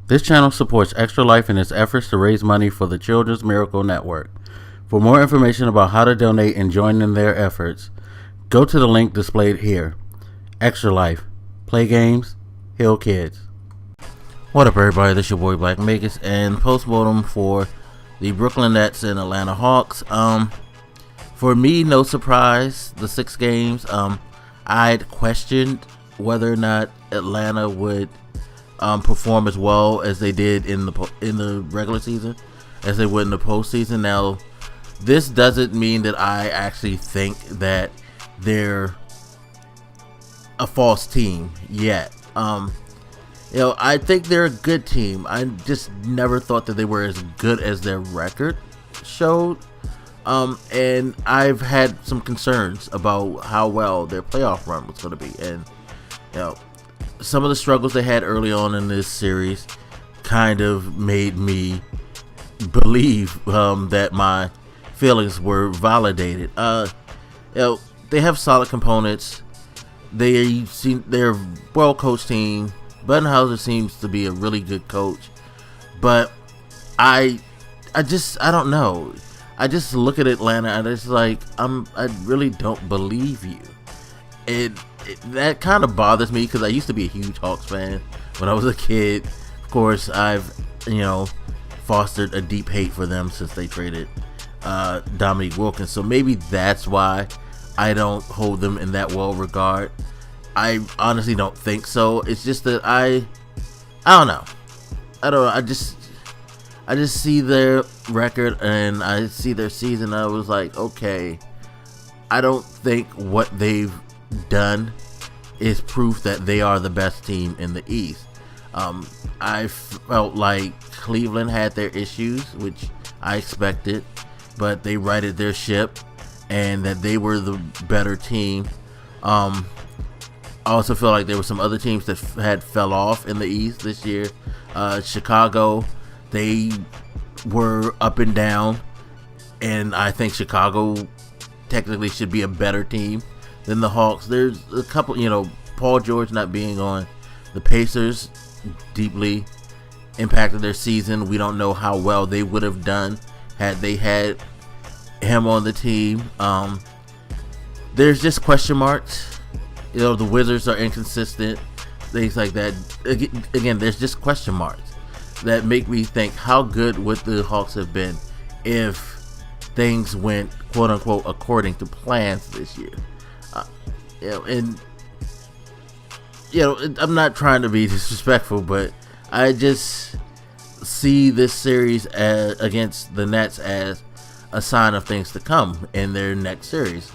This channel supports Extra Life in its efforts to raise money for the Children's Miracle Network. For more information about how to donate and join in their efforts, go to the link displayed here. Extra Life. Play games, heal kids. What up, everybody? This is your boy Black Vegas, and post-mortem for the Brooklyn Nets and Atlanta Hawks. For me, no surprise, the 6 games. I'd questioned whether or not Atlanta would perform as well as they did in the regular season as they would in the postseason. Now, this doesn't mean that I actually think that they're a false team yet. I think they're a good team. I just never thought that they were as good as their record showed. And I've had some concerns about how well their playoff run was going to be. And, some of the struggles they had early on in this series kind of made me believe that my feelings were validated. They have solid components. They're a well-coached team. Budenholzer seems to be a really good coach, but I don't know. I just look at Atlanta and it's like I really don't believe you. That kind of bothers me because I used to be a huge Hawks fan when I was a kid. Of course, I've fostered a deep hate for them since they traded Dominique Wilkins. So maybe that's why I don't hold them in that well regard. I honestly don't think so. It's just that I don't know. I just see their record and I see their season. I was like, okay, I don't think what they've done is proof that they are the best team in the East. I felt like Cleveland had their issues, which I expected, but they righted their ship and that they were the better team. I also feel like there were some other teams that had fell off in the East this year. Chicago, they were up and down, and I think Chicago technically should be a better team than the Hawks. There's a couple, Paul George not being on the Pacers deeply impacted their season. We don't know how well they would have done had they had him on the team. There's just question marks. The Wizards are inconsistent, things like that. Again, there's just question marks that make me think, how good would the Hawks have been if things went quote unquote according to plans this year? I'm not trying to be disrespectful, but I just see this series against the Nets as a sign of things to come in their next series.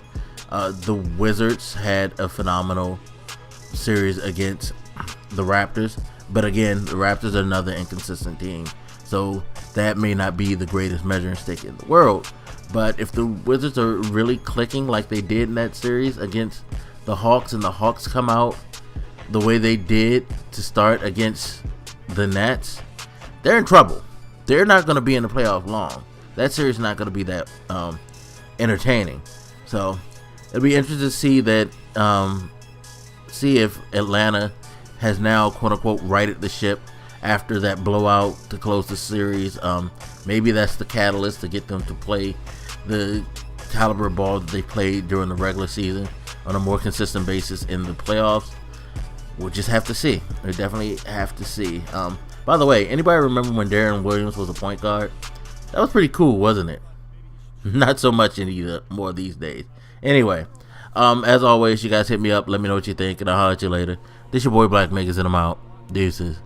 The Wizards had a phenomenal series against the Raptors, but again, the Raptors are another inconsistent team, so that may not be the greatest measuring stick in the world. But if the Wizards are really clicking like they did in that series against the Hawks, and the Hawks come out the way they did to start against the Nets, they're in trouble. They're not going to be in the playoffs long. That series is not going to be that entertaining. So it'll be interesting to see that, see if Atlanta has now quote unquote righted the ship after that blowout to close the series. Maybe that's the catalyst to get them to play the caliber of ball that they played during the regular season on a more consistent basis in the playoffs. We'll just have to see. We definitely have to see. By the way, anybody remember when Darren Williams was a point guard? That was pretty cool, wasn't it? Not so much more these days. Anyway, as always, you guys hit me up. Let me know what you think, and I'll holler at you later. This your boy Black Vegas, and I'm out. Deuces.